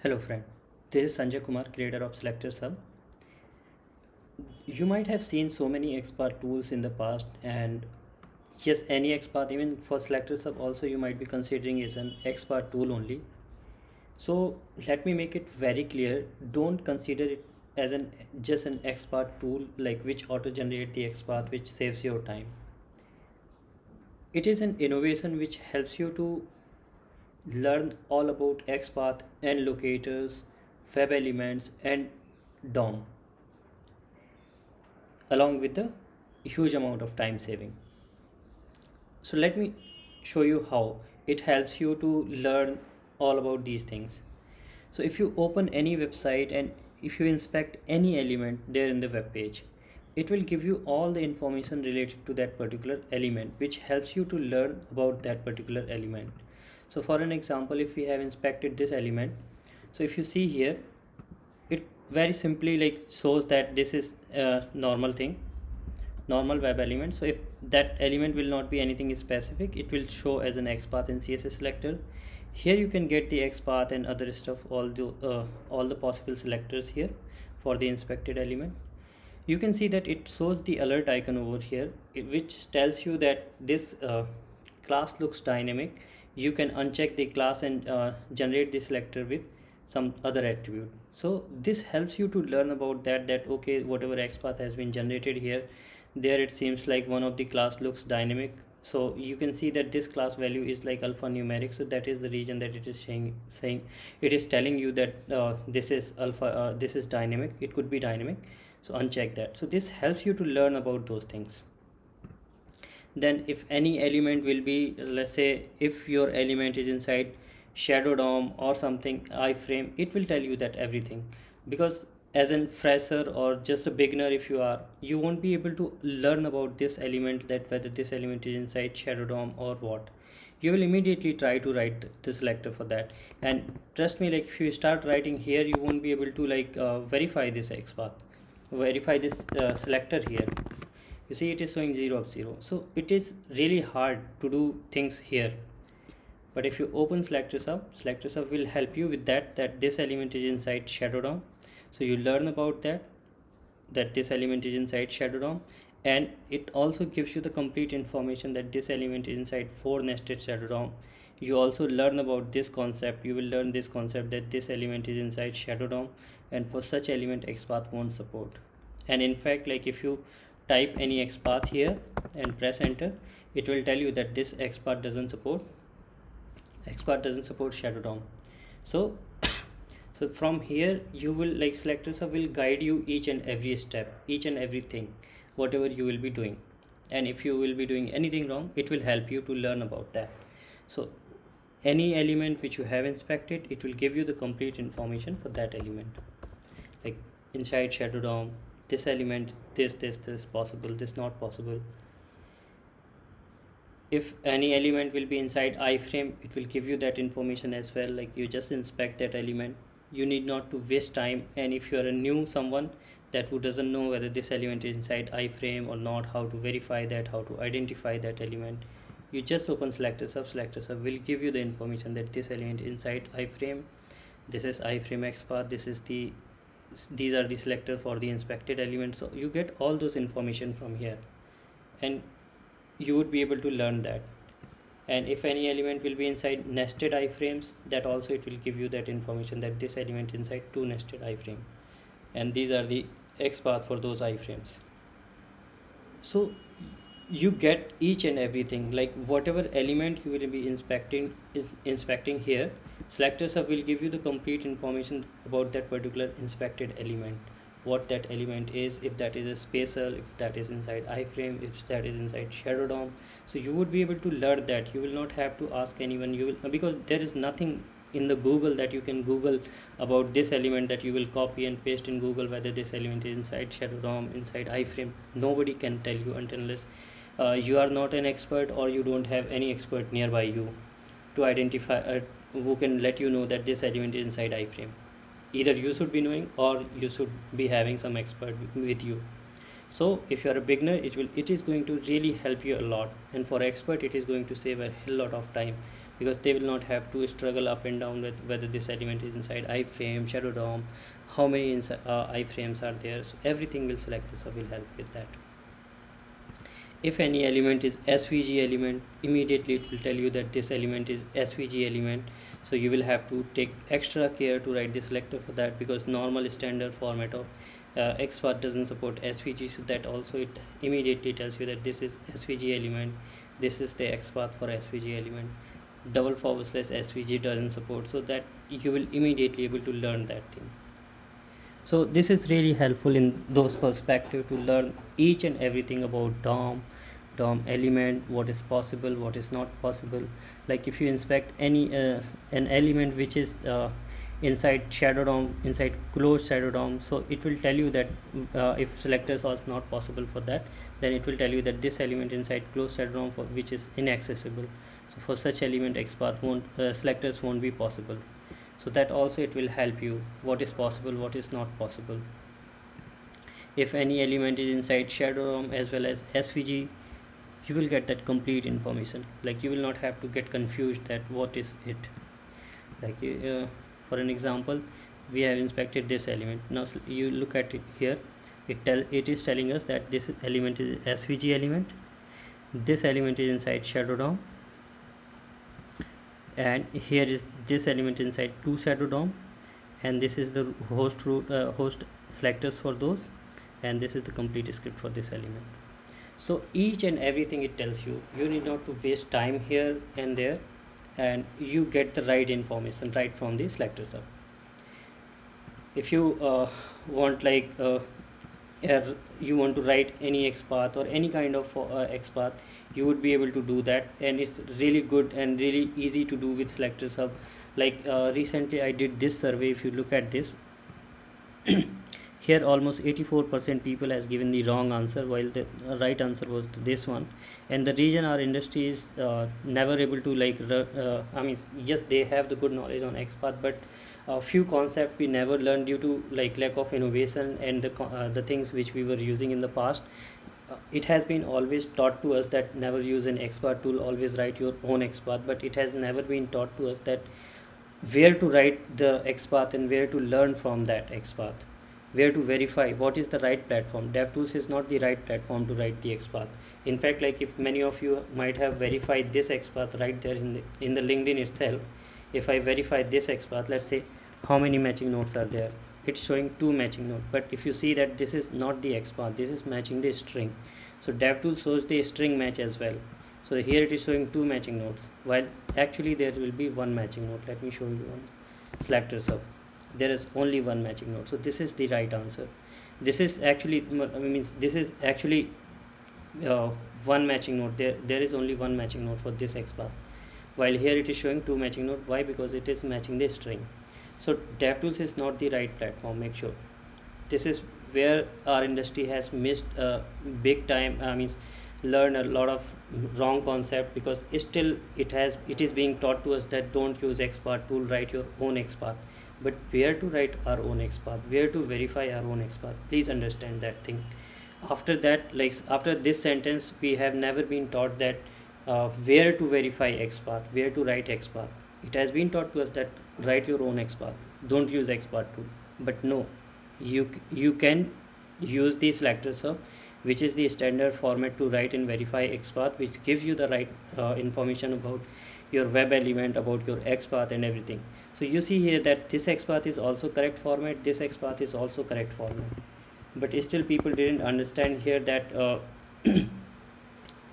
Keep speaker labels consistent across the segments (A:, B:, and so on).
A: Hello friend, this is Sanjay Kumar, creator of Selector Sub. You might have seen so many XPath tools in the past, and yes, any XPath, even for Selector Sub also you might be considering is an XPath tool only. So let me make it very clear, don't consider it as an just an XPath tool like which auto generate the XPath which saves your time. It is an innovation which helps you to learn all about XPath and locators, web elements and DOM along with the huge amount of time saving. So let me show you how it helps you to learn all about these things. So if you open any website and if you inspect any element there in the web page, it will give you all the information related to that particular element which helps you to learn about that particular element. So for an example, if we have inspected this element, so if you see here, it very simply like shows that this is a normal thing, normal web element. So if that element will not be anything specific, it will show as an XPath in CSS selector. Here you can get the XPath and other stuff, all the possible selectors here for the inspected element. You can see that it shows the alert icon over here, which tells you that this class looks dynamic. You can uncheck the class and generate the selector with some other attribute. So this helps you to learn about that okay, whatever XPath has been generated here, there it seems like one of the class looks dynamic. So you can see that this class value is like alphanumeric, so that is the reason that it is saying it is telling you that this is alpha, this is dynamic, it could be dynamic. So uncheck that. So this helps you to learn about those things. Then if any element will be, let's say if your element is inside shadow DOM or something iframe, it will tell you that everything, because as a fresher or just a beginner if you are, you won't be able to learn about this element, that whether this element is inside shadow DOM or what. You will immediately try to write the selector for that, and trust me, like if you start writing here, you won't be able to like verify this XPath, verify this selector here. You see it is showing 0 of 0, so it is really hard to do things here. But if you open selector sub will help you with that this element is inside shadow DOM. So you learn about that this element is inside shadow DOM, and it also gives you the complete information that this element is inside 4 nested shadow DOM. You also learn about this concept, you will learn this concept that this element is inside shadow DOM, and for such element XPath won't support. And in fact, like if you type any XPath here and press enter, it will tell you that this XPath doesn't support shadow DOM. So so from here you will like selector sub will guide you each and every step, each and everything, whatever you will be doing, and if you will be doing anything wrong, it will help you to learn about that. So any element which you have inspected, it will give you the complete information for that element, like inside shadow DOM, this element, this possible, this not possible. If any element will be inside iframe, it will give you that information as well. Like you just inspect that element, you need not to waste time. And if you are a new someone that who doesn't know whether this element is inside iframe or not, how to verify that, how to identify that element, you just open selector sub will give you the information that this element is inside iframe, this is iframe XPath, these are the selector for the inspected element. So you get all those information from here, and you would be able to learn that. And if any element will be inside nested iframes, that also it will give you that information that this element inside 2 nested iframe, and these are the XPath for those iframes. So you get each and everything, like whatever element you will be inspecting here, selector sub will give you the complete information about that particular inspected element, what that element is, if that is a spatial, if that is inside iframe, if that is inside shadow DOM. So you would be able to learn that. You will not have to ask anyone, you will, because there is nothing in the Google that you can Google about this element, that you will copy and paste in Google whether this element is inside shadow DOM, inside iframe. Nobody can tell you until unless you are not an expert, or you don't have any expert nearby you to identify who can let you know that this element is inside iframe. Either you should be knowing or you should be having some expert with you. So if you are a beginner, it is going to really help you a lot, and for expert it is going to save a hell lot of time, because they will not have to struggle up and down with whether this element is inside iframe, shadow DOM, how many iframes are there. So everything will selector sub will help with that. If any element is SVG element, immediately it will tell you that this element is SVG element. So you will have to take extra care to write the selector for that, because normal standard format of XPath doesn't support SVG. So that also it immediately tells you that this is SVG element, this is the XPath for SVG element. /SVG doesn't support, so that you will immediately able to learn that thing. So this is really helpful in those perspective to learn each and everything about DOM element, what is possible, what is not possible. Like if you inspect any an element which is inside shadow DOM, inside closed shadow DOM, so it will tell you that if selectors are not possible for that, then it will tell you that this element inside closed shadow DOM for which is inaccessible. So for such element XPath won't selectors won't be possible. So that also it will help you what is possible, what is not possible. If any element is inside shadow DOM as well as SVG, you will get that complete information. Like you will not have to get confused that what is it. Like for an example, we have inspected this element. Now you look at it here, it is telling us that this element is SVG element, this element is inside shadow DOM, and here is this element inside two shadow DOM, and this is the host selectors for those, and this is the complete script for this element. So each and everything it tells you, you need not to waste time here and there, and you get the right information right from the selector sub. If you want like you want to write any XPath or any kind of XPath, you would be able to do that, and it's really good and really easy to do with selector sub. Like recently I did this survey. If you look at this here, almost 84% people has given the wrong answer, while the right answer was this one. And the reason our industry is never able to like I mean, yes, they have the good knowledge on XPath, but a few concepts we never learned due to like lack of innovation and the things which we were using in the past. It has been always taught to us that never use an XPath tool, always write your own XPath, but it has never been taught to us that where to write the XPath and where to learn from that XPath, where to verify what is the right platform. DevTools is not the right platform to write the XPath. In fact, like if many of you might have verified this XPath right there in the LinkedIn itself, if I verify this XPath, let's say how many matching nodes are there, it's showing 2 matching nodes. But if you see that this is not the XPath, this is matching the string. So DevTools shows the string match as well. So here it is showing 2 matching nodes, while actually there will be 1 matching node. Let me show you on selector sub. There is only 1 matching node. So this is the right answer. This is actually this is actually 1 matching node. There is only 1 matching node for this XPath, while here it is showing 2 matching node. Why? Because it is matching the string. So DevTools is not the right platform. Make sure. This is where our industry has missed big time. Learn a lot of wrong concept, because still it is being taught to us that don't use XPath tool, write your own XPath. But where to write our own XPath, where to verify our own XPath, please understand that thing. After that, like after this sentence, we have never been taught that where to verify XPath, where to write XPath. It has been taught to us that write your own XPath, don't use XPath tool. But no, you can use the selector sub, which is the standard format to write and verify XPath, which gives you the right information about your web element, about your XPath and everything. So you see here that this XPath is also correct format, this XPath is also correct format, but still people didn't understand here that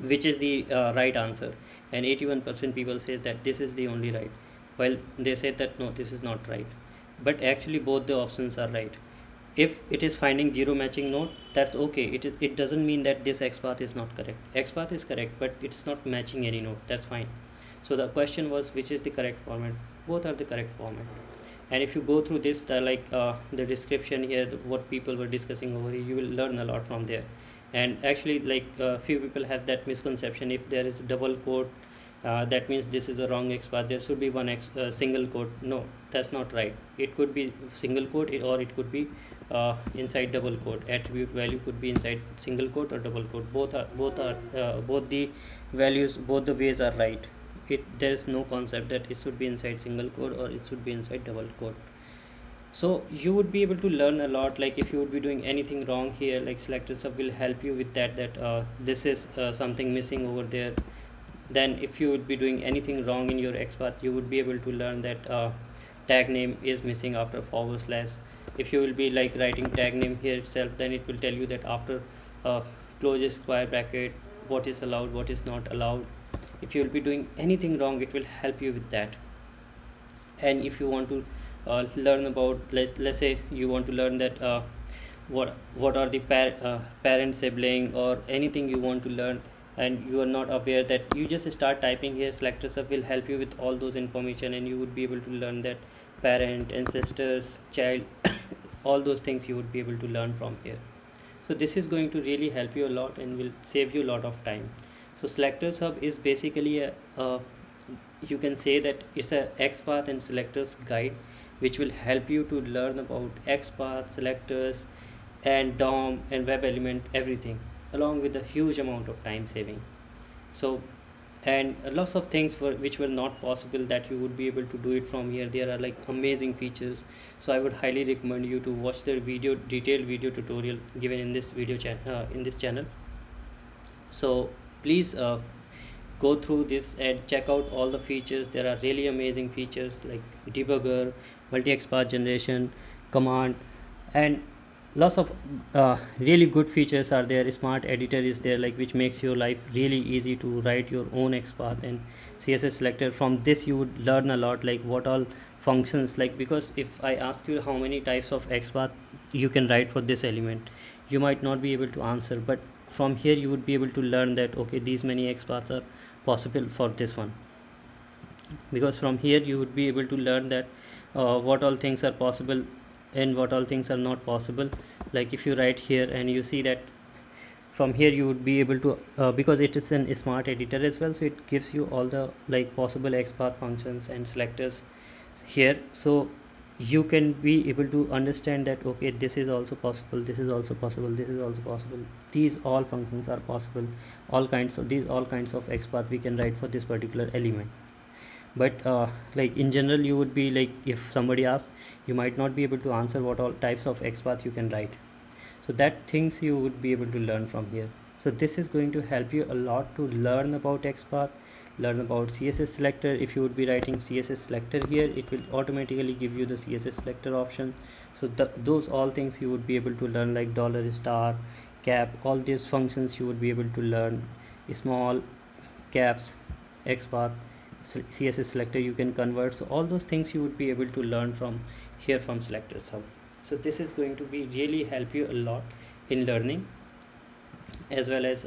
A: which is the right answer, and 81% people says that this is the only right, while they said that no, this is not right. But actually both the options are right. If it is finding 0 matching node, that's okay. It doesn't mean that this XPath is not correct. XPath is correct, but it's not matching any node. That's fine. So the question was, which is the correct format? Both are the correct format. And if you go through this, the description here, what people were discussing over here, you will learn a lot from there. And actually, like few people have that misconception: if there is double quote, that means this is a wrong XPath. There should be one single quote. No, that's not right. It could be single quote, or it could be inside double quote. Attribute value could be inside single quote or double quote. Both the values, both the ways are right. there's no concept that it should be inside single quote or it should be inside double quote. So you would be able to learn a lot. Like if you would be doing anything wrong here, like selector sub will help you with that, this is something missing over there. Then if you would be doing anything wrong in your XPath, you would be able to learn that tag name is missing after forward slash. If you will be like writing tag name here itself, then it will tell you that after close square bracket what is allowed, what is not allowed. If you will be doing anything wrong, it will help you with that. And if you want to learn about, let's say you want to learn that what are the parent sibling or anything you want to learn, and you are not aware, that you just start typing here. Selector sub will help you with all those information, and you would be able to learn that parent, ancestors, child, all those things you would be able to learn from here. So this is going to really help you a lot and will save you a lot of time. So selector sub is basically a you can say that it's a XPath and selectors guide, which will help you to learn about XPath, selectors, and DOM and web element, everything, along with a huge amount of time saving. So, and lots of things which were not possible, that you would be able to do it from here. There are like amazing features. So I would highly recommend you to watch the detailed video tutorial given in this channel. So please go through this and check out all the features. There are really amazing features like debugger, multi XPath generation, command, and lots of really good features are there. Smart editor is there, like which makes your life really easy to write your own XPath and CSS selector. From this you would learn a lot, like what all functions, like because if I ask you how many types of XPath you can write for this element, you might not be able to answer, but from here you would be able to learn that okay, these many XPaths are possible for this one, because from here you would be able to learn that what all things are possible and what all things are not possible. Like if you write here and you see that from here you would be able to because it is an smart editor as well, so it gives you all the like possible XPath functions and selectors here. So you can be able to understand that okay, this is also possible, this is also possible, this is also possible, these all functions are possible, all kinds of XPath we can write for this particular element. But like in general you would be like, if somebody asks, you might not be able to answer what all types of XPath you can write. So that things you would be able to learn from here. So this is going to help you a lot to learn about XPath, learn about CSS selector. If you would be writing CSS selector here, it will automatically give you the CSS selector option. So those all things you would be able to learn, like $, cap, all these functions you would be able to learn. Small, caps, XPath, CSS selector you can convert. So all those things you would be able to learn from here from selectors hub. So this is going to be really help you a lot in learning, as well as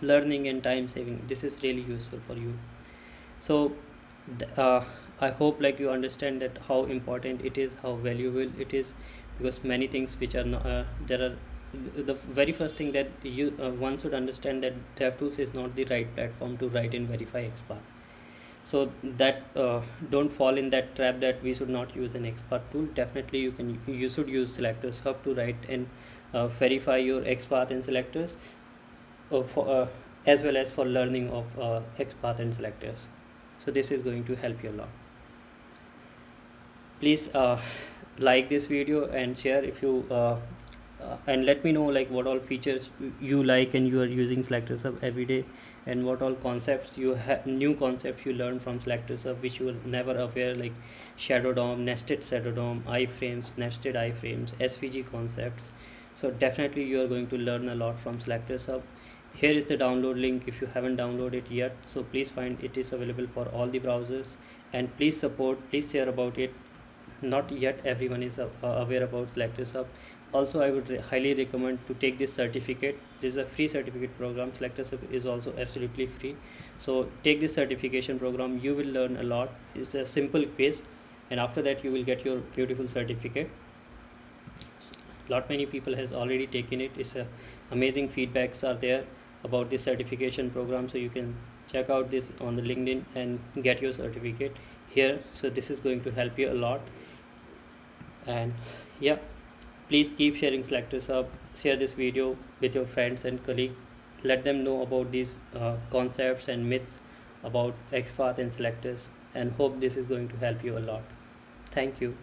A: learning and time saving. This is really useful for you. So I hope like you understand that how important it is, how valuable it is, because many things which are not there are the very first thing that you one should understand, that DevTools is not the right platform to write and verify XPath. So that don't fall in that trap that we should not use an XPath tool. Definitely you should use selectors hub to write and verify your XPath and selectors, as well as for learning of XPath and selectors. So this is going to help you a lot. Please like this video and share if you and let me know like what all features you like and you are using selectors hub every day, and what all concepts you have, new concepts you learn from selectors hub which you were never aware, like shadow DOM, nested shadow DOM, iframes, nested iframes, SVG concepts. So definitely you are going to learn a lot from selectors hub. Here is the download link if you haven't downloaded it yet. So please find it is available for all the browsers, and please share about it. Not yet everyone is aware about selectors hub. Also I would highly recommend to take this certificate. This is a free certificate program. Selectors hub is also absolutely free, so take this certification program. You will learn a lot. It's a simple quiz, and after that you will get your beautiful certificate. Many people has already taken it. It's amazing feedbacks are there about this certification program, so you can check out this on the LinkedIn and get your certificate here. So this is going to help you a lot. And yeah, please keep sharing selectors hub. Share this video with your friends and colleagues. let them know about these concepts and myths about XPath and selectors, and hope this is going to help you a lot. Thank you.